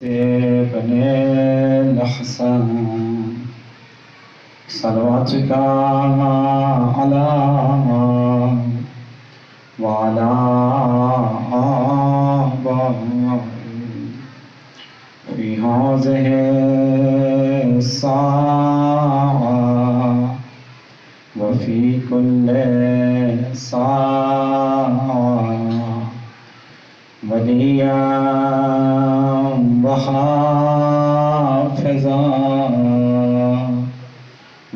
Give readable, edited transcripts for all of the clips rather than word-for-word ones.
بني الحسن صلواتك على وعلى آبائي في هذه الساعة وفي كل ساعة وليا وحافظا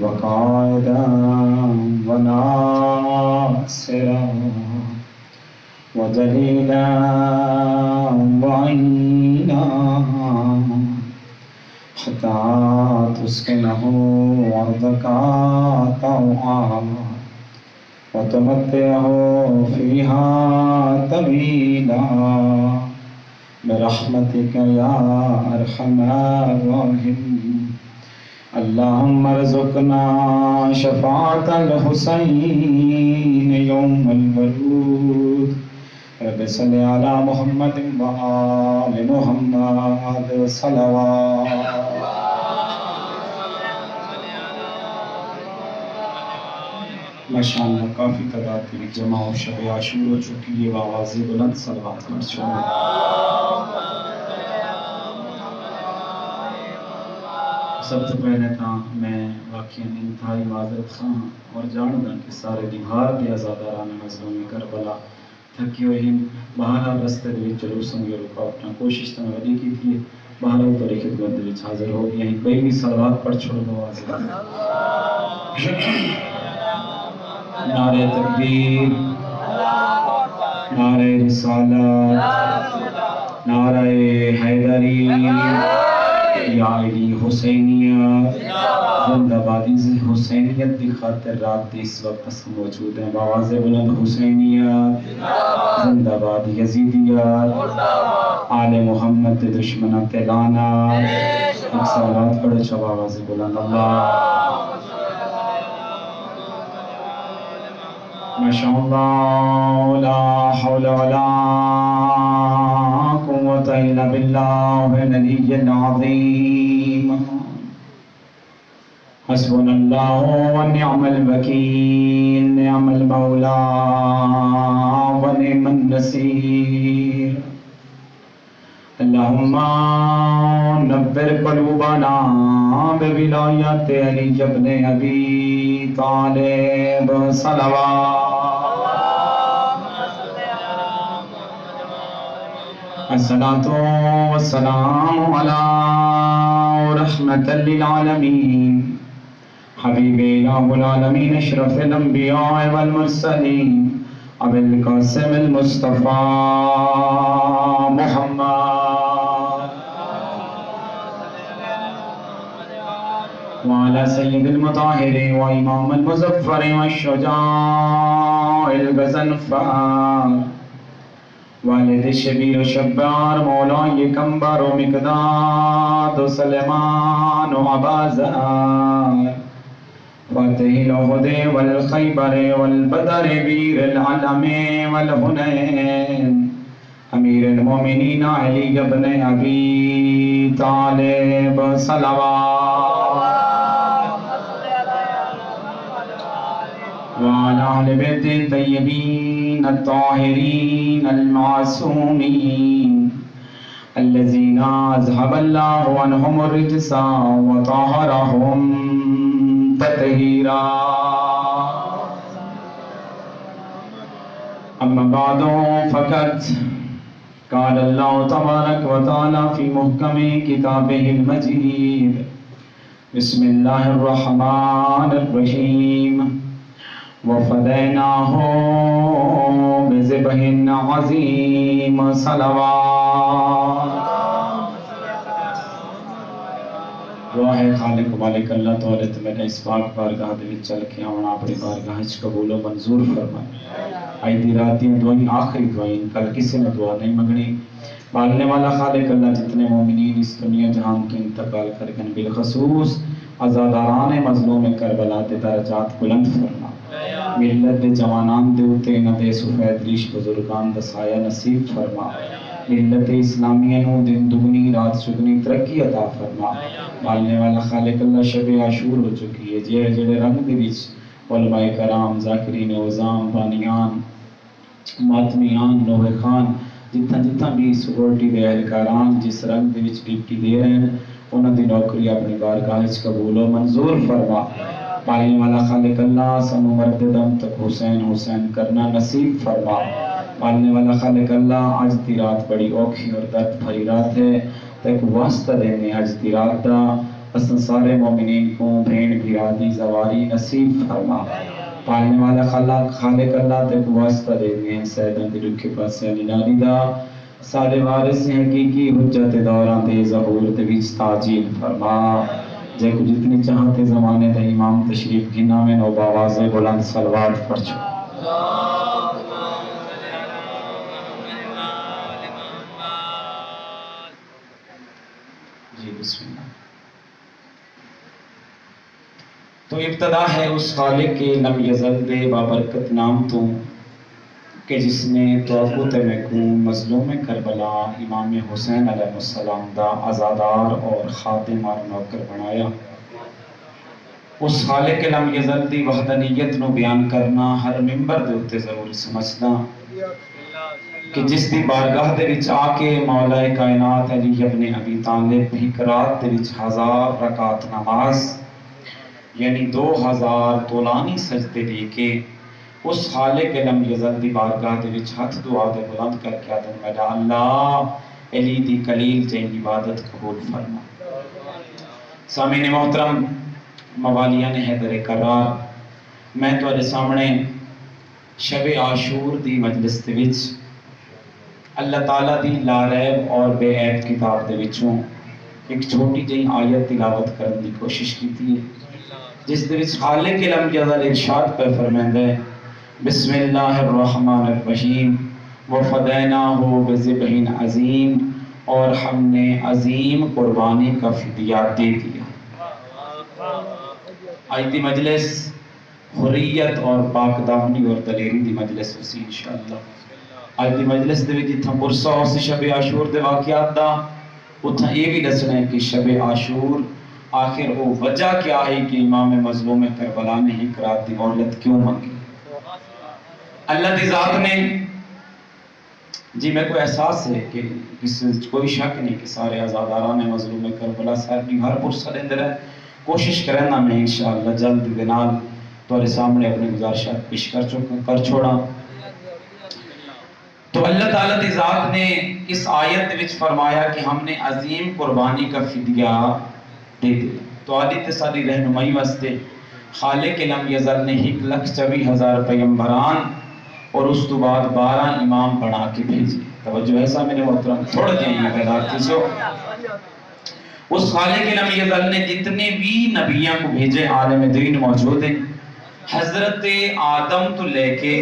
وقائدا وناصرا ودليلا وعينا حتى تسكنه أرضك طوعا وتمتعه فيها طويلا برحمتك يا أرحم الراحمين. اللهم ارزقنا شفاعة الحسين يوم الورود. رب صل على محمد وآل محمد صلوات. ماشاءاللہ کافی تعداد کے جمع اور شب عاشور ہو چکی ہے. آواز بلند صلوات پڑھ چھوڑو. سب تو پہلے تاں میں واقعی انتہائی معذرت خواہ اور جانداں کہ سارے دیوار دے آزاداران مظلوم کربلا تھکی ہوئی بہرحال رستے دے چلو سنگے رکاوٹاں کوشش تو میں وڈی کی تھی. بہرحال تو خدمت دے حاضر ہو گئی ہیں. کوئی بھی صلوات پڑھ چھوڑ دو. آواز نعرہ تکبیر، نعرہ رسالت، نعرہ حیدری، یا علی حسینیہ زندہ بادی حسینیت کی خاطر رات دی اس وقت اس موجود ہیں. آواز بلند حسینیہ زندہ باد یزیدیہ آل محمد دشمنہ تیلانا. ایک صلوات پڑھو چھو آواز بلند. اللہ ماشاءاللہ لا حول ولا قوة الا باللہ العلی العظیم. حسبنا اللہ ونعم الوکیل نعم المولا ونعم النصیر. اللہم نور قلوبنا بولایت علی ابن ابی طالب صلوات. الصلاة والسلام على رحمة للعالمين حبيب إله العالمين أشرف الأنبياء والمرسلين أبي القاسم المصطفى محمد وعلى سيد المطهرين وإمام المظفر والشجاع الغضنفر والد شبیر و شبار مولاي کمبر و مقداد و سلیمان و عبازار فاتح العہد والخیبر والبدر بیر العلم والحنین امیر المومنین علی ابن ابی طالب صلوات وعلى أهل بيت الطيبين الطاهرين المعصومين الذين أذهب الله عنهم الرجس وطهرهم تطهيرا. أما بعد فقد قال الله تبارك وتعالى في محكم كتابه المجيد بسم الله الرحمن الرحيم وفدیناہ بذبح عظیم صلوات. دعا ہے خالق مالک اللہ تعالی تو میں نے اس پاک بارگاہ دے وچ چل کے آونا اپنی بارگاہ وچ قبول و منظور فرمائے. آئی دی راتی دعائیں آخری دعائیں کل کسی نے دعا نہیں منگنی. پالنے والا خالق اللہ جتنے مومنین اس دنیا جہان کے انتقال کر گئے بالخصوص عزاداران مظلوم کربلا دے درجات بلند فرما. ملت دے جوانان دے اتے نہ دے سفید ریش بزرگان دا سایہ نصیب فرما. ملت اسلامیہ نو دن دگنی رات چگنی ترقی عطا فرما. پالنے والا خالق اللہ شب عاشور ہو چکی ہے جڑے جڑے رنگ دے وچ علماء کرام ذاکرین اعظام بانیان ماتمیان نوح خان جتھاں جتھاں بھی سیکورٹی دے اہلکاران جس رنگ دے وچ ڈیوٹی دے رہے ہیں انہاں دی نوکری اپنی بارگاہ وچ قبول و منظور فرما. پالنے والا خالق اللہ سنو مرد دم تک حسین حسین کرنا نصیب فرما. پالنے والا خالق اللہ آج دی رات بڑی اوکھی اور درد بھری رات ہے تو ایک واسطہ دینے آج دی رات دا اسن سارے مومنین کو بھین بھیرادی زواری نصیب فرما. پالنے والا خالق اللہ تے ایک واسطہ دینے ہیں سیدن دی رکھے پاسے علی ناری دا سارے وارث حقیقی حجت دوران دے ظہور دے وچ تاجیل فرما. جے کو جتنی چاہتے زمانے دے امام تشریف گھنا میں نو باواز بلند صلوات پڑھو. جی بسم اللہ. تو ابتدا ہے اس خالق کے لم یزل دے بابرکت نام تو کہ جس نے توقوت محکوم مظلوم کربلا امام حسین علیہ السلام دا آزادار اور خادم اور نوکر بنایا. اس خالق کے لم یزل دی وحدانیت نو بیان کرنا ہر ممبر دے اتے ضروری سمجھنا کہ جس دی بارگاہ دے وچ آ کے مولا کائنات علی ابن ابی طالب بھی رات دے وچ 1000 رکعت نماز یعنی 2000 طولانی سجدے دے کے اس خالق لم یزل دی بارگاہ دے وچ ہاتھ دعا دے بلند کر کے آدم میڈا اللہ علی دی کلیل جائیں عبادت قبول فرما. سامعین محترم موالیان حیدر کرار میں تواڈے سامنے شب عاشور دی مجلس دے وچ اللہ تعالیٰ دی لا ریب اور بے عیب کتاب دے وچوں ایک چھوٹی جہی آیت تلاوت کرنے دی کوشش کیتی ہے جس دے وچ خالق لم یزل ارشاد پہ فرمائندا ہے بسم اللہ الرحمن الرحیم وفدیناہ بذبح عظیم اور ہم نے عظیم قربانی کا فدیہ دے دیا. آج دی مجلس حریت اور پاک دامنی اور دلیری دی مجلس اسی انشاءاللہ. آج دی مجلس دے وچ جتھاں پرسہ ہو سی شب عاشور دے واقعات دا اتھاں یہ بھی دسنا ہے کہ شب عاشور آخر وہ وجہ کیا ہے کہ امام مظلوم کربلا نے ہی رات دی مہلت کیوں مانگی. اللہ دی ذات نے جی میں کو احساس ہے کہ کوئی شک نہیں کہ سارے آزاداران مظلوم کربلا صاحب کی ہر پرسہ دے اندر ہے کوشش کرنا میں انشاءاللہ جلد دے نال تمہارے سامنے اپنے گزارشات پیش کر چھوڑا. تو اللہ تعالیٰ دی ذات نے اس آیت وچ فرمایا کہ ہم نے عظیم قربانی کا فدیہ دے دیا. تو آدھی تے ساری رہنمائی واسطے خالق لم یزل نے 1,24,000 پیغمبران اور اس تو بعد 12 امام بنا کے بھیجے. توجہ ایسا میرے محترم تھوڑا جائیں پیدا کیجو. اس خالق لم یزل نے جتنے بھی نبیوں کو بھیجے عالم دین موجود ہیں حضرت آدم تو لے کے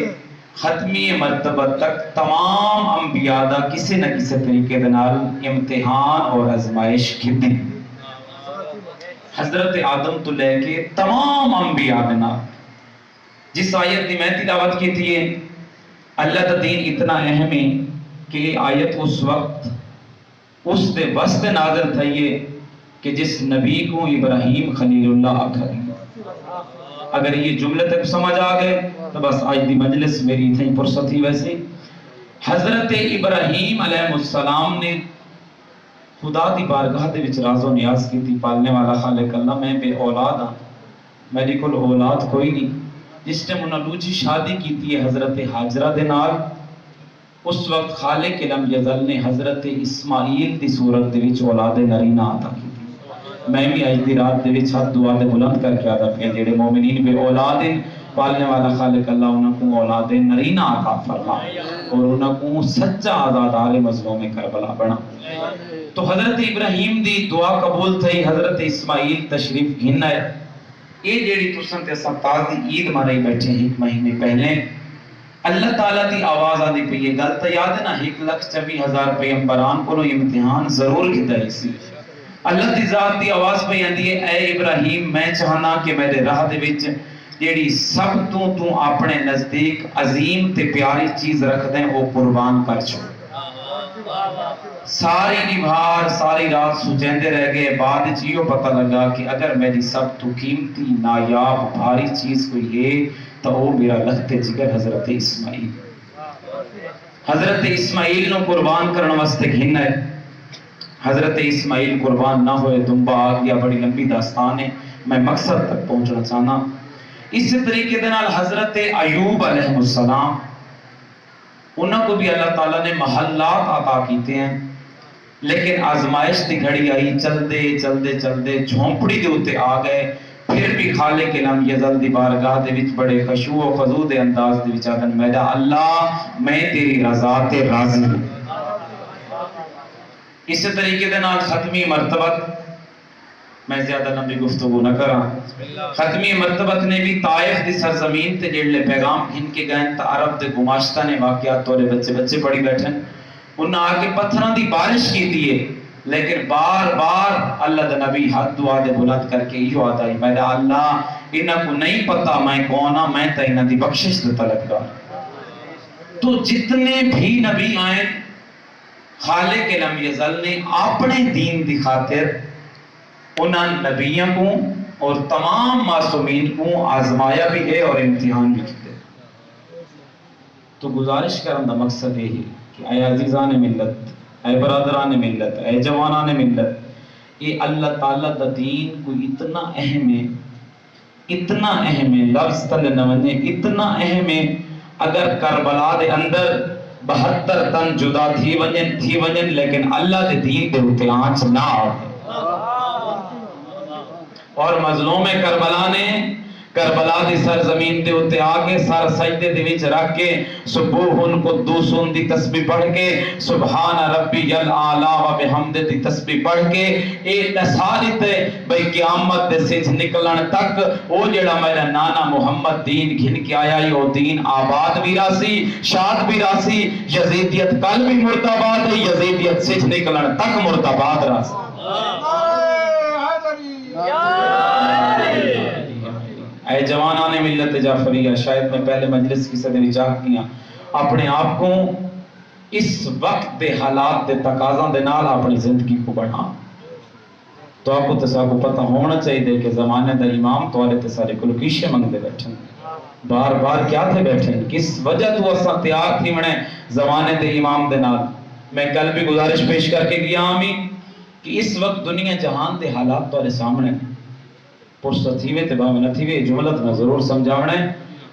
ختمی مرتبہ تک تمام انبیاء دا کسی نہ کسی طریقے دنال امتحان اور آزمائش کیتی. حضرت آدم تو لے کے تمام انبیاء دنال جس آیت دی میں تلاوت کی تھی اللہ دا دین اتنا اہم ہے کہ یہ آیت اس وقت اس دے وسط نازل تھئی کہ جس نبی کو ابراہیم خلیل اللہ آکھا گیا. اگر یہ جملے تک سمجھ آ گئے تو بس آج دی مجلس میری تھی فرصت ہی ویسے. حضرت ابراہیم علیہ السلام نے خدا دی بارگاہ دے وچ راز و نیاز کی تھی پالنے والا خالق اللہ میں بے اولاد ہاں میری کول اولاد کوئی نہیں. جس نے منالوجی شادی کی تھی حضرت حاجرہ دے نال اس وقت خالق لم یزل نے حضرت اسماعیل دی صورت دے وچ اولاد نرینہ عطا کی. میں بھی آج دی رات دے وچ ہاتھ دعا دے بلند کر کے آدھا پیا جڑے مومنین بے اولاد ہیں پالنے والا خالق اللہ انہوں کو اولاد نرینہ عطا فرما اور انہوں کو سچا آزادار مظلوم کربلا بنا. تو حضرت ابراہیم دی دعا قبول تھی. حضرت اسماعیل تشریف گھن ہے یہ جیڑی تسن تے سب تازی عید مارے بیٹھے 1 مہینے پہلے اللہ تعالیٰ دی آواز آدھی پہ یہ گل تو یاد ہے نا 1,24,000 پیغمبران کو امتحان ضرور کیتا اسی. اللہ دی ذات دی آواز پہ آندی ہے اے ابراہیم میں چاہنا کہ میرے راہ دے وچ جیڑی سب تو اپنے نزدیک عظیم تے پیاری چیز رکھ دیں وہ قربان کر چھوڑ. ساری نبھار ساری رات سجیندے رہ گئے. بعد چیو پتہ لگا کہ اگر میری سب تو قیمتی نایاب بھاری چیز کوئی ہے تو وہ میرا لخت جگر حضرت اسماعیل. حضرت اسماعیل نو قربان کرنے واسطے گھن ہے. حضرت اسماعیل قربان نہ ہوئے دمبا آ گیا. بڑی لمبی داستان ہے, میں مقصد تک پہنچنا چاہنا. اس طریقے دے نال حضرت ایوب علیہ السلام انہوں کو بھی اللہ تعالیٰ نے محلات عطا کیتے ہیں, لیکن آزمائش دی گھڑی آئی. چلدے چلدے چلدے جھونپڑی دے ہوتے آ گئے. پھر بھی خالق لم یزل دی بارگاہ دے وچ بڑے خشوع و خضوع دے انداز دے وچ آدن میرا اللہ میں تیری رضا تے راضی ہوں. اس طریقے دے نال ختمی مرتبت, میں زیادہ لمبی گفتگو نہ کراں, ختمی مرتبت نے بھی طائف دی سرزمین تے جڑے پیغام گھن کے گئے تا عرب دے گماشتہ نے واقعات تورے بچے پڑھی بیٹھن. انہاں آ کے پتھراں دی بارش کی دیے, لیکن بار بار اللہ دے نبی ہاتھ دعا دے بلند کر کے یہ آتا ہے میرا اللہ انہاں کو نہیں پتا میں کون ہاں, میں تے انہاں دی بخشش دے طلبگار. تو جتنے بھی نبی آئے خالق لم یزل نے اپنے دین دی خاطر انہاں نبیوں کو اور تمام معصومین کو آزمایا بھی ہے اور امتحان بھی کیتے. تو گزارش کرنے دا مقصد یہ ہے کہ اے عزیزان ملت, اے برادران ملت, اے جوانان ملت, یہ اللہ تعالیٰ دا دین کوئی اتنا اہم ہے, اتنا اہم ہے, لفظ تل نونے اتنا اہم ہے. اگر کربلا دے اندر 72 تن جدا تھی ونجن لیکن اللہ دے دین دے ہوتے آنچ نہ آئے. اور مظلوم کربلا نے کربلا دی سرزمین دے ہوتے آگے سر سجدے دے وچ رکھ کے سبوحن قدوسن دی تسبیح پڑھ کے سبحان ربی الاعلی و بحمد دی تسبیح پڑھ کے اے نصارت بھئی قیامت دے سچ نکلن تک او جڑا میرا نانا محمد دین گھن کے آیا ہے, وہ دین آباد بھی راسی شاد بھی راسی. یزیدیت کل بھی مرداباد ہے, یزیدیت سچ نکلن تک مرداباد راسی. اے جوانان ملت جعفریہ, شاید میں پہلے مجلس کی صدر چاہ کیا اپنے آپ کو اس وقت دے حالات دے تقاضاں دے نال اپنی زندگی کو بڑھا. تو آپ کو تسا کو پتہ ہونا چاہیے کہ زمانے دا امام توارے تے سارے کلوکیشے منگ دے بیٹھن, بار بار کیا تھے بیٹھن, کس وجہ تو اسا تیار تھی منے زمانے دے امام دے نال. میں کل بھی گزارش پیش کر کے گیا آمین کہ اس وقت دنیا جہان دے حالات توارے سامنے پرسہ تھیوے تے باہم نہ تھیوے جملت میں ضرور سمجھاونے.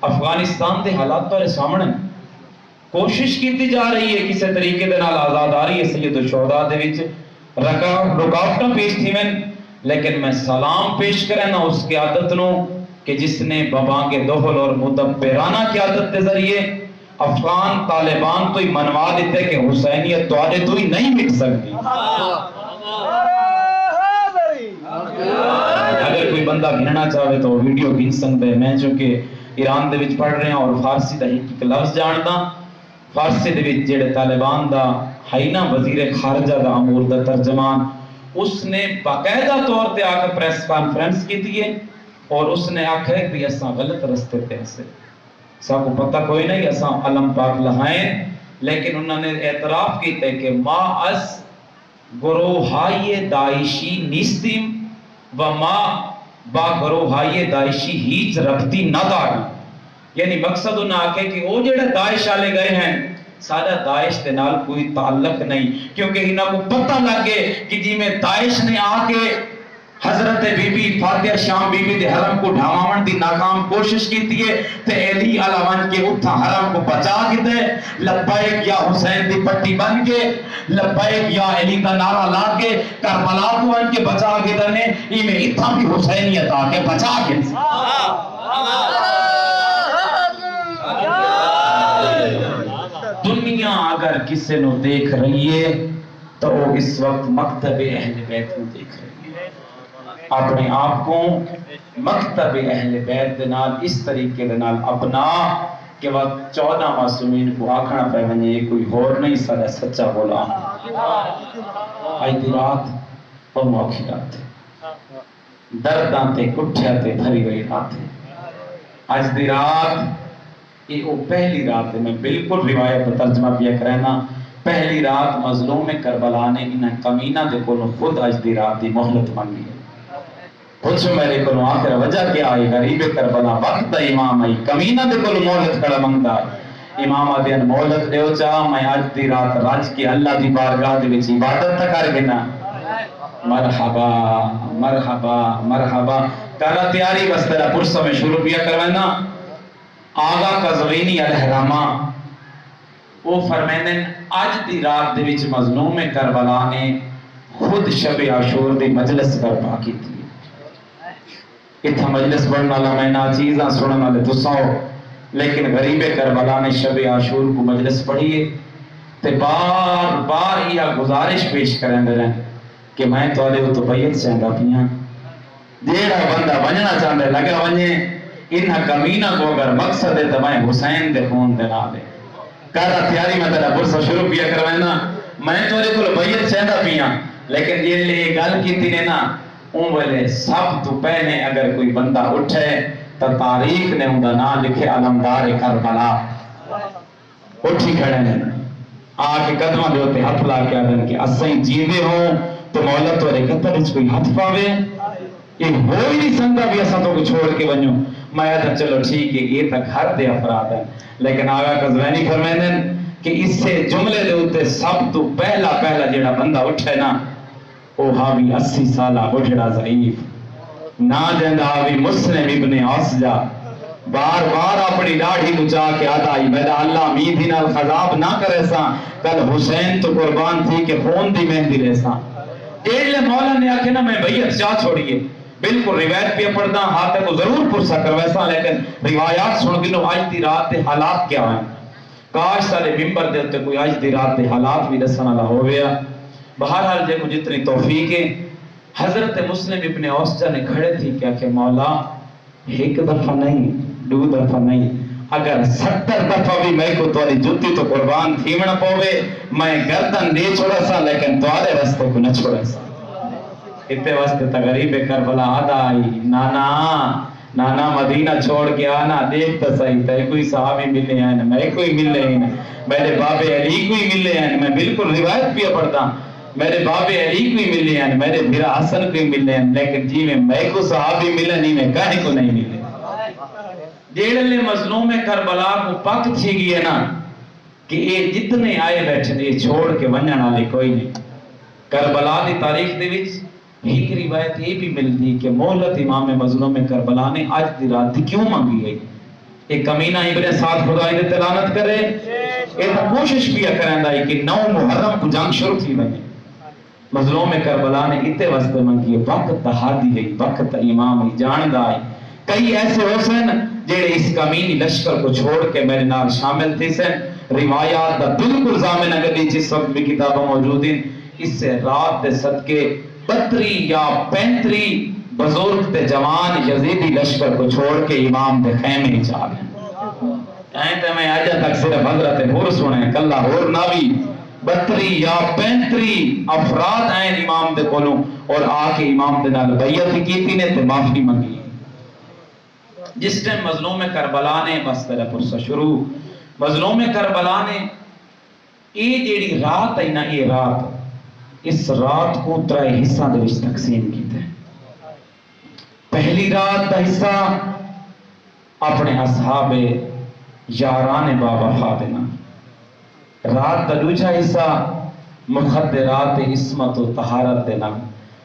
افغانستان دے حالات توارے سامنے کوشش کیتی جا رہی ہے کسی طریقے دے نال آزاداری سید الشہداء دے وچ رکاوٹاں پیش تھیویں, لیکن میں سلام پیش کریں نا اس قیادت نو کہ جس نے ببانگ دہل اور مدبرانہ قیادت دے ذریعے افغان طالبان تو ہی منوا دیتے کہ حسینیت توارے تو ہی نہیں مٹ سکتی. اگر کوئی بندہ گھننا چاہے تو ویڈیو گھن سکتا ہے. میں چونکہ ایران دے وچ پڑھ رہے ہیں اور فارسی دا ایک لفظ جانتا, فارسی دے وچ جڑے طالبان دا ہائینا وزیر خارجہ دا امور دا ترجمان, اس نے باقاعدہ طور تے آ کے پریس کانفرنس کی تھی اور اس نے آکھا ہے کہ اساں غلط رستے تے سے سا کو پتہ کوئی نہیں, اساں علم پاک لہائیں, لیکن انہوں نے اعتراف کیتے کہ ما از گروہائی داعشی نیستیم و ما با گروہائی داعشی ہیچ ربطی نہ داری. یعنی مقصد انہوں نے آکھے کہ وہ جڑے داعش آلے گئے ہیں سارا داعش دے نال کوئی تعلق نہیں, کیونکہ انہوں کو پتہ لگے کہ جی میں داعش نے آ کے حضرت بی بی فاتحہ شام بی بی دے حرم کو ڈھاواون دی ناکام کوشش کیتی ہے تے علی علاوان کے اتھا حرم کو بچا کے دے لبیک یا حسین دی پٹی بن کے لبیک یا علی کا نعرہ لا کے کربلا کو ان کے بچا کے دے ای میں اتھا بھی حسینیت آ کے بچا کے دنیا اگر کسی نو دیکھ رہی ہے تو وہ اس وقت مکتب اہل بیت کو دیکھ رہی ہے. اپنے آپ کو مکتب اہل بیت دنال اس طریقے دنال اپنا کہ وقت 14 معصومین کو آکھنا پہ ونجے یہ کوئی ہور نہیں سارا سچا بولا. آئی دی رات اور موقعی رات درداں تے کٹھیا تے بھری گئی رات. آج دی رات یہ وہ پہلی رات ہے, میں بالکل روایت ترجمہ کیا کرنا پہلی رات مظلوم کربلا نے انہیں کمینہ دے کو خود اج دی رات دی مہلت مانگی ہے. پوچھو میرے کو آخر وجہ کیا آئی؟ غریب کربلا وقت دا امام آئی کمینہ دے کو مہلت کھڑا منگتا ہے. امام آدین مہلت دیو چاہ میں اج دی رات راج کی اللہ دی بارگاہ دے وچ عبادت تک کر گنا. مرحبا مرحبا مرحبا. کہنا تیاری بس تیرا پرسہ میں شروع کیا کروانا. آغا قزوینی الحرامہ وہ فرمیندن آج دی رات دے وچ مظلوم کربلا نے خود شب عاشور دی مجلس برپا کی تھی. اتھا مجلس بڑھنا لمحنا چیزاں سننا لے تساؤ، لیکن غریب کربلا نے شب عاشور کو مجلس پڑھیے تے بار بار یہ گزارش پیش کریں دے رہے کہ میں تو آلے تو بیعت چاہتا پیاں دیڑا بندہ بننا چاہتا لگا ونجے انہا کمینہ کو اگر مقصد ہے تو میں حسین دے خون دے نہ دے. کہتا تیاری میں تیرا برسہ شروع کیا کروینا میں تو آلے کو بیعت چاہتا پیاں، لیکن یہ لے گل کی تینے نا اون بلے سب تو پہلے اگر کوئی بندہ اٹھے تو تاریخ نے اندھا نا لکھے علمدار کربلا اٹھی کھڑے نے آکے قدمہ دے ہوتے ہاتھ لا کے آدھن کہ اسیں جیوے ہوں تو مولا تو قطر اس کوئی ہاتھ پاوے یہ ہوئی نہیں سنگا بھی اساں تو کو چھوڑ کے بنیوں. میں آدھا چلو ٹھیک ہے یہ تک ہر دے افراد ہیں، لیکن آگا قزوینی فرمائدن کہ اس سے جملے دے ہوتے سب تو پہلا جیڑا بندہ اٹھے نا او حاوی 80 سالہ بڑھڑا ضعیف نا جندہ حاوی مسلم ابن عاصجہ بار بار اپنی ڈاڑھی بچا کے آدھا آئی بیدہ اللہ امید ہی نال خضاب نہ کرے ساں کل حسین تو قربان تھی کہ خون دی مہندی لے ساں. ایلے مولا نے آکھے نا میں بیعت چاہ چھوڑیے بالکل روایت پہ پڑھتا ہاتھے کو ضرور پرسہ کرویسا، لیکن روایات سن گنو آج دی رات دے حالات کیا ہیں. کاش سارے ممبر دے ہوتے کوئی آج دی رات دے حالات بھی دسنا نہ ہو گیا. بہرحال جے کو جتنی توفیق ہے حضرت مسلم ابن عاصجہ نے کھڑے تھی کہ مولا ایک دفعہ نہیں دو دفعہ نہیں اگر 70 دفعہ بھی میں کو توالی جتی تو قربان تھیمنا پوے میں گردن دے چھوڑا سا لیکن توارے رستے کو نہ چھوڑا سا. اتے واسطے تغریب کربلا آدھا آئی نانا مدینہ چھوڑ کے آنا دیکھتا صحیح تے کوئی صحابی ملے ہیں میں کوئی ملے ہیں میرے باب علی کوئی ملے ہیں میں بالکل روایت بھی پڑھتا میرے باب علی کوئی ملے ہیں میرے بھیرا حسن کوئی ملے ہیں، لیکن جی میں کو صحابی ملے نہیں میں کہیں کو نہیں ملے. جیڑلے مظلوم کربلا کو پک تھی گئے نا کہ یہ جتنے آئے بیٹھے یہ چھوڑ کے ونجن والے کوئی نہیں. کربلا دی تاریخ دے وچ ایک روایت یہ بھی ملتی کہ مہلت امام مظلوم کربلا نے آج دی رات دی کیوں مانگی گئی. ایک کمینہ ابن سعد خدا دے تلانت کرے ایک کوشش بھی کریں دائی کہ 9 محرم کو جنگ شروع تھی بنی. مظلوم کربلا نے اتے واسطے مانگی وقت تہادی گئی وقت امام ہی جان دائی. کئی ایسے حسین جڑے اس کمینی لشکر کو چھوڑ کے میرے نال شامل تھی سن. روایات دا بالکل ضامن اگر جس وقت بھی کتابیں موجود ہیں اس سے رات دے صدقے 32 یا 35 بزرگ تے جوان یزیدی لشکر کو چھوڑ کے امام دے خیمے ہی چاہ گئے. تے میں آجا تک صرف حضرت ہور سنے کلہ ہور ناوی 32 یا 35 افراد آئیں امام دے کولوں اور آکے امام دے نال بیعت کی تھی نے تے معافی منگی. جس ٹائم مظلوم کربلا نے بس تیرا پرسہ شروع مظلوم کربلا نے یہ جیڑی رات ہے نا یہ رات اس رات کو 3 حصہ دے وچ تقسیم کیتے ہیں. پہلی رات دا حصہ اپنے اصحاب یاران باوفا دینا. رات دا دوجا حصہ مخدرات عصمت و طہارت دینا.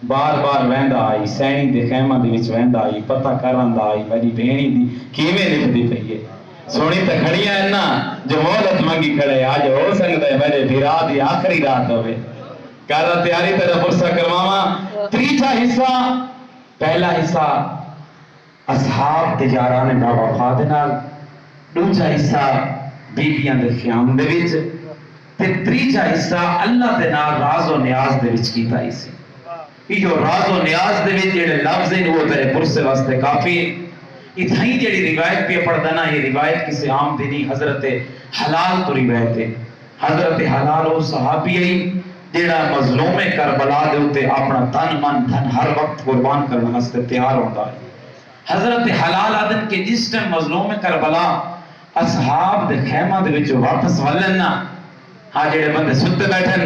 بار بار ویندا آئی سینی دے خیمہ دے وچ ویندا آئی پتہ کرندا آئی میری بہنی دی کیویں لکھدی پئی ہے سونی تے کھڑیاں ہیں نا جو مہلت منگی کھڑے آج ہو سکتا ہے میرے بھرا دی آخری رات ہوئے. کہا تیاری تیرا پرسہ کرواما. تیجا حصہ پہلا حصہ اصحاب دے یاران باوفا دے نال دوجا حصہ بیبیاں دے خیام دے وچ تے تیجا حصہ اللہ دے نال راز و نیاز دے وچ کیتا اسی. یہ راز و نیاز دے وچ جڑے لفظ ہیں وہ تیرے پرسے واسطے کافی ہے. اتھائی جڑی روایت پہ پڑھ دینا یہ روایت کسی عام دینی حضرت حلال تو روایت ہے. حضرت حلال وہ صحابی ہے جڑا مظلوم کربلا دے ہوتے اپنا تن من دھن ہر وقت قربان کرنے واسطے تیار ہوتا ہے. حضرت حلال آدم کے جس ٹائم مظلوم کربلا اصحاب دے خیمہ دے وچ واپس ولنا ہاں جڑے بندے ستے بیٹھن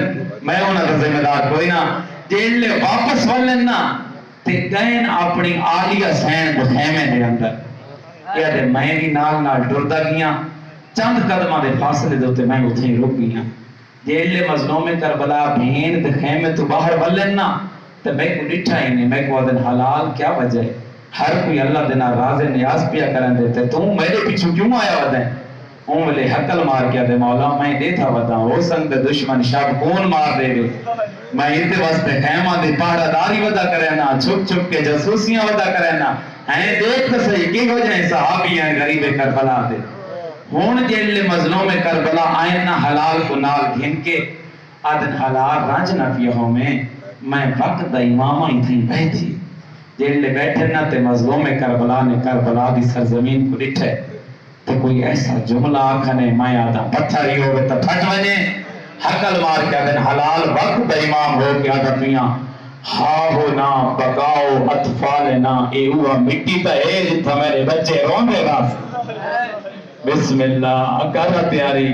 میں انہاں دا ذمہ دار کوئی نہ جیلے واپس ولن نا تے گئن اپنی عالیہ سین کو خیمے دے اندر یہ دے میں بھی نال ڈردا گیاں چند قدماں دے فاصلے دے تے میں اتھے ہی رک گیاں جیلے مظلوم کربلا بھین دے خیمے تو باہر ولن نا تے میں کو ڈٹھا ہی نہیں میں کو دن حلال کیا وجہ ہے ہر کوئی اللہ دینا راز نیاز پیا کرن دیتے تو میرے پیچھے کیوں آیا ودا ہے اون لے حقل مار کیا دے مولا میں دے تھا ودا ہو سنگ دے دشمن شب کون مار دے دے میں انتے واسطے خیمہ دی پہرہ داری ودا کرے نا چھپ چھپ کے جاسوسیاں ودا کرے نا ہیں دیکھ تو صحیح کی ہو جائیں صحابی ہیں غریب کربلا دے ہون جیلے مظلوم کربلا آئین نا حلال کو نال گھن کے آدن حلال رانج نہ پیا ہوں میں وقت دا امامہ ہی تھیں بیٹھی جیلے بیٹھے نا تے مظلوم کربلا نے کربلا دی سرزمین کو ڈٹھے تے کوئی ایسا جملہ آکھنے میں آدھا پتھر ہی ہوگے تا پھٹ وجے حقل مار کے آدھن حلال وقت دا امام ہو کے آدھا پیاں ہاہو نا بقاؤ اطفال نا اے ہوا مٹی تا ہے جتا میرے بچے روندے راس بسم اللہ کارا تیاری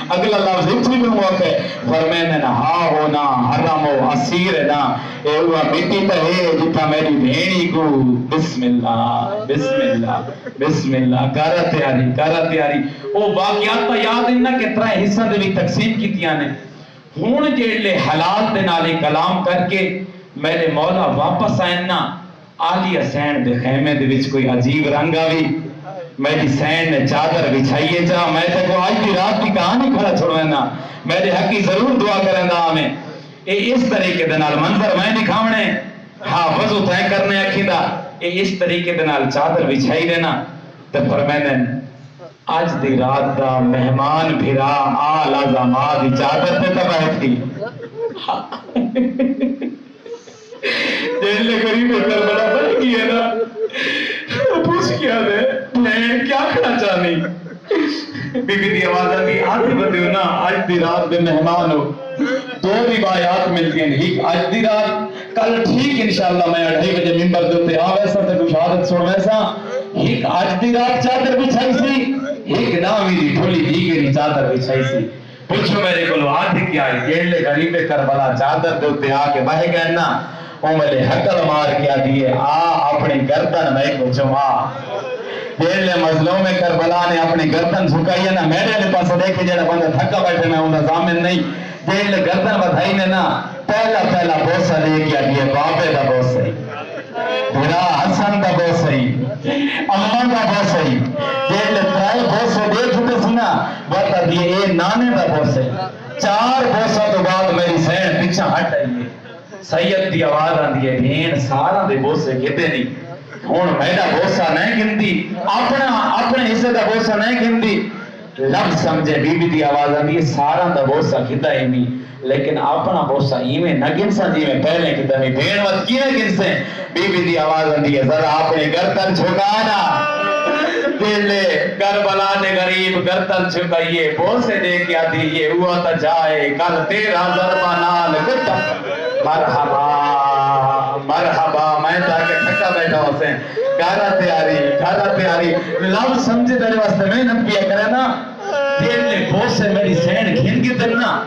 اگلا لفظ اتنی میں موقع ہے فرمینے نا ہاہو نا حرم و اسیر نا اے ہوا مٹی تا ہے جتا میری بھینی کو بسم اللہ کارا تیاری او باقیات تا یاد انہا کہ ترہ حصہ دے بھی تقسیم کی دیانے ہون جیلے حلال دے نالی کلام کر کے میرے مولا واپس آئین نا آلی سین دے خیمے دے وچ کوئی عجیب رنگ آوی میری سین نے چادر بچھائیے جا میں تے کو آج کی رات کی کہانی کھڑا چھوڑنا میرے حقی ضرور دعا کریں دا ہمیں اے اس طریقے دنال منظر میں دکھاونے ہاں وضو تائیں کرنے اکھیدہ اے اس طریقے دنال چادر بچھائی دینا تے فرمیدن آج دی رات دا مہمان بھرا آل آزما دی چادر تے تباہ تھی جیلے قریب کربلا بن گئی ہے نا پوچھ کیا دے میں کیا کھنا چاہنی بی بی دی آواز آتی آتی بدیو نا آج دی رات دے مہمان ہو دو روایات ملتی ہیں ایک آج دی رات کل ٹھیک انشاءاللہ میں 2:30 بجے ممبر دیتے آ ویسا تے کچھ عادت سن ویسا ایک آج دی رات چادر بچھائی سی ایک نامی دی ٹھولی دیگری چادر بچھائی سی پوچھو میرے کو آدھی کیا ہے جیلے غریب کربلا چادر دیتے آ کے بہ گئے نا اوملے حقل مار کیا دیئے اپنی گردن میں کو جمع جیلے مظلوم کربلا نے اپنی گردن جھکائی ہے نا میرے لئے پاس دیکھے جیڑا بندہ تھکا بیٹھے میں انہا ضامن نہیں جیلے گردن بدھائی نے نا پہلا بوسہ لے کیا دیئے بابے دا بوسہ بھرا حسن دا بوسہ امن دا بوسہ جیلے ترائے بوسہ دیکھتے سنا بتا دیئے اے نانے دا بوسہ 4 بوسہ تو بعد میری سین پیچھا ہٹ آئیے سید دی آواز آندی ہے بھین سارا دے بوسے کہتے نہیں ہون میڈا بوسا نہیں گندی اپنے حصے دا بوسا نہیں گندی لفظ سمجھے بی بی دی آواز آندی ہے سارا دا بوسا کھتا ہی نہیں لیکن اپنا بوسا ایمیں نہ گنسا جی میں پہلے کھتا نہیں بھین وقت کی نہ گنسے بی بی دی آواز آندی ہے ذرا اپنے گردن چھکانا دلے کربلا نے غریب گردن چھکائیے بوسے دے کیا دیئے ہوا تا جائے کل 13,000 نال گتا مرحبا میں تاکہ ٹھکا بیٹھا ہوں سے گارا تیاری لفظ سمجھے تیرے واسطے میں نبیہ کرے نا دل نے بوسے میری سین گھن کے دلنا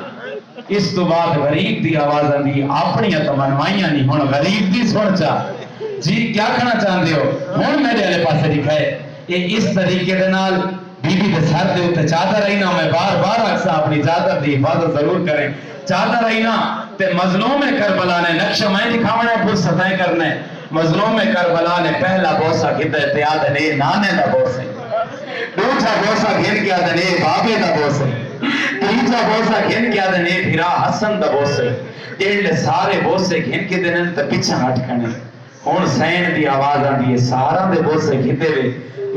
اس تو بعد غریب دی آواز آندی اپنی تمنوائیاں نہیں ہون غریب دی سن چاہ جی کیا کہنا چاہتے ہو ہون میرے علیہ پاسے دکھائے یہ اس طریقے دے نال بی بی دے سر دے ہوتے چادر آئی نا میں بار اکسا اپنی چادر دی حفاظت ضرور کریں چادر آئی نا تے مظلوم کربلا نے نقشہ میں دکھاونے پھر ستائیں کرنے مظلوم کربلا نے پہلا بوسا کھتا اتیاد نے نانے دا بوسے دوسرا بوسا گھن کیا دنے بابے دا بوسے تیسرا بوسا گھن کیا دنے بھرا حسن دا بوسے جیلے سارے بوسے گھن کے دنن تا پچھا ہٹ کھنے ہون سین دی آواز آندی ہے سارا دے بوسے گھتے ہوئے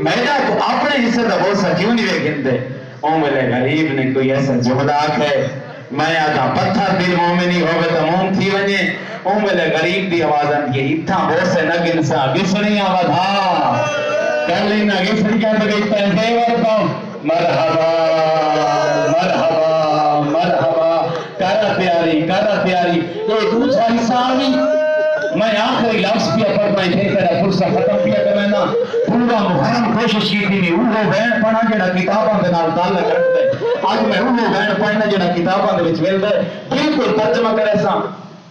میڈا تو اپنے حصے دا بوسا کیوں نہیں وے گھنتے اوملے غریب نے کوئی ایسا جہداک ہے میں آدھا پتھر دل مومنی ہوگے تو موم تھی ونجے اوملے غریب دی آواز آندی ہے اتھا بوسے نہ گنسا گسنی آواز ہاں کر لینا گسنی کہاں تو گئی پیسے ورکاؤ مرحبا کارا پیاری یہ دوسرا حصہ آمی میں آخری لفظ پہ پڑھنا ہے تیرا فرصہ ختم پہ کرنا پورا محرم کوشش کی تھی وہ بہن پڑھا جڑا کتاباں دے نال تعلق رکھدا ہے اج میں وہ بہن پڑھنا جڑا کتاباں دے وچ ملدا ہے بالکل ترجمہ کرے سا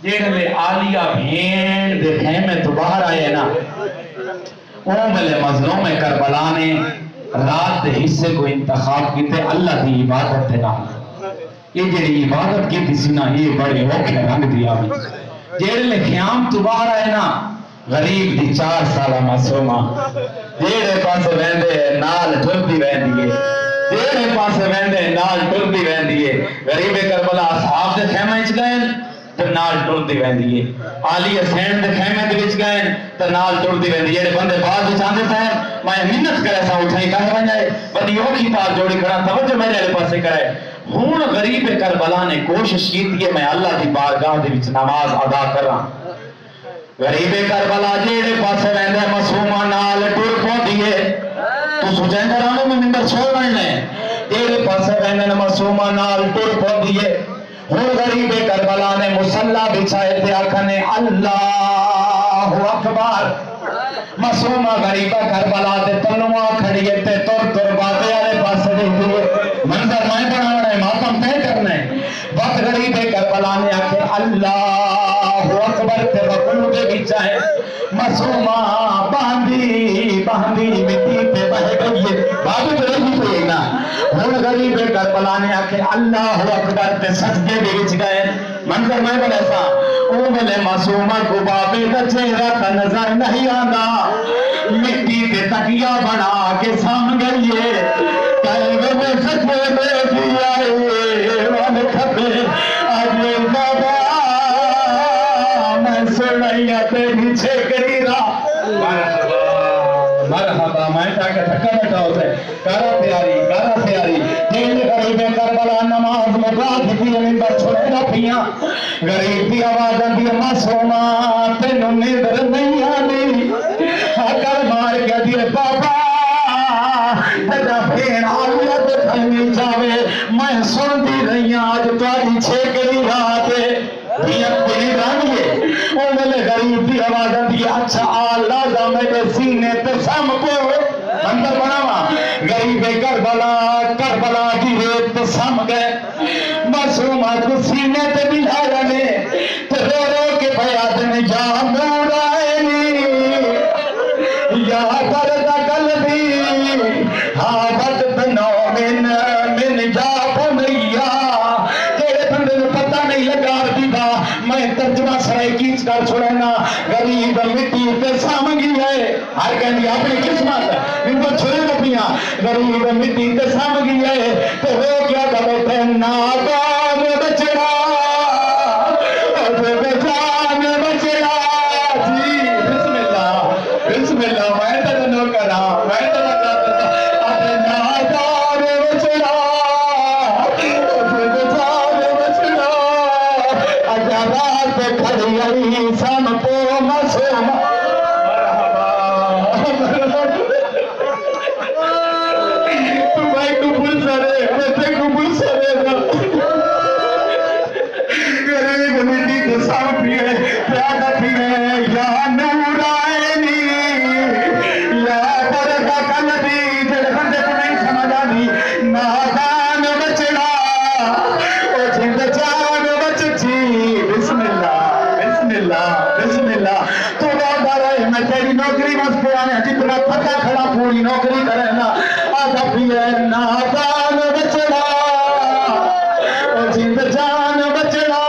جڑے عالیہ بھین دے خیمے تو باہر آئے نا او ملے مظلوم کربلا نے رات دے حصے کو انتخاب کیتے اللہ دی عبادت دے نال یہ جڑی عبادت کی تھی نا یہ بڑے اوکھے رنگ دیا جیڑے خیام تو باہر آئے نا غریب دی 4 سالہ معصومہ جیڑے پاسے ویندے نال ٹردی ویندی ہے جیڑے پاسے ویندے نال ٹردی ویندی ہے غریب کربلا اصحاب دے خیمے وچ گئے تے نال ٹردی ویندی ہے علی حسین دے خیمے دے وچ گئے تے نال ٹردی ویندی ہے جڑے بندے بعد وچ آندے تھے میں محنت کرے سا اٹھائی کہے ونجائے بندی اوکھی پار جوڑی کھڑا توجہ میرے والے پاسے کرے ہن غریب کربلا نے کوشش کی ہے میں اللہ دی بارگاہ دے وچ نماز ادا کراں غریب کربلا جیڑے پاسے ویندے معصوماں نال ٹر پوندی ہے تو سوچیں کراں میں منبر چھوڑ لے جیڑے پاسے ویندے معصوماں نال ٹر پوندی ہے ہن غریب کربلا نے مصلی بچھائے تے آکھنے اللہ اکبر معصومہ غریبہ کربلا تے تلواں کھڑی ہے تے تر بابے والے پاسے دیکھدی ہے منظر میں بنانا ہے ماتم طے کرنا ہے وقت غریب کربلا نے آکھے اللہ اکبر تے رکوع دے وچ ہے معصومہ باندھی مٹی تے بہ گئی ہے بابے تے رہی پئی نا ہن غریب کربلا نے آکھے اللہ اکبر تے سجدے دے وچ گئے منظر میں بنے سا او ملے معصومہ کو بابے دا چہرہ تا نظر نہیں آندا مٹی تے تکیا بنا کے سام گئی ہے قلب میں سجدے دے دیا ہے ون کھبے اج بابا میں سنیا تے پیچھے کری را مرحبا میں تاکہ تھکا بیٹھا ہوتے کرا پیاری دین غریب کربلا نماز میں رات کی منبر چھوڑے نہ پھیاں غریب کی آواز آندی معصومہ تینوں نیندر نہیں آندی کر مار کے دیے بابا تیرا بھین عالیہ تے کھنی جاوے میں سن دی رہی ہوں آج تاری چھیکری رات دیا کوئی رانیے او ملے غریب کی آواز آندی اچھا آلہ میرے سینے تے سم کو اندر بناوا غریب کربلا کی ریت تے سم گئے معصومہ کو سینے تے بلایا نے تے رو رو کے بیاد نے یا نور آئینی یا برد قلبی حابت بنو من یا بنیا تیرے بندے نے پتہ نہیں لگا دیدا میں ترجمہ سرائی کیچ کر چھوڑنا غریب مٹی تے سامگی ہے ہر کہندی اپنی قسمت ان کو چھوڑے نہ پیا غریب مٹی تے سامگی ہے تو ہو کیا بیٹھے نادان بچڑا جان بچڑا جی بسم اللہ میں تے نو کرا میں تے اپنے نادان بچڑا جان بچڑا اگر رات کھڑی آئی سم کو معصومہ نوکری واسطے آنے جتنا تھکا کھڑا پوری نوکری کرے نا آدھا پیے نادان بچڑا او جند جان بچڑا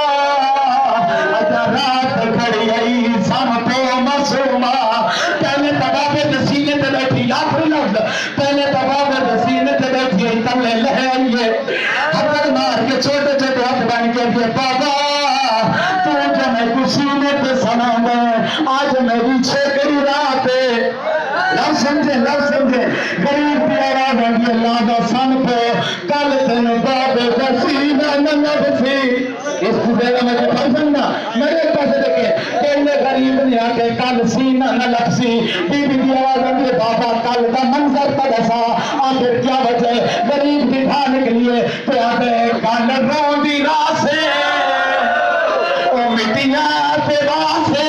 آدھا رات کھڑی آئی سام پہ معصومہ پہلے تبابے دسینے تے بیٹھی آخری لفظ پہلے تبابے دسینے تے بیٹھی تلے لہ آئیے ہتر مار کے چھوٹے چھوٹے ہاتھ بن کے دیے بابا تو جو میں کسینے تے سنا دے آج میری چھیکری رات لو سمجھے غریب پیارا رنگی اللہ دا سن پہ کل تین بابے دسینا نلب سی اس کو دیگا مجھے پسندنا میرے پاس دیکھے کہنے غریب نے آکے کل سینہ نلب سی بی بی دی آواز رنگی بابا کل دا منظر تڑسا آخر کیا وجہ غریب کی تھا نکلیے تو آتے کل رون دی راسے او مٹیاں تے راسے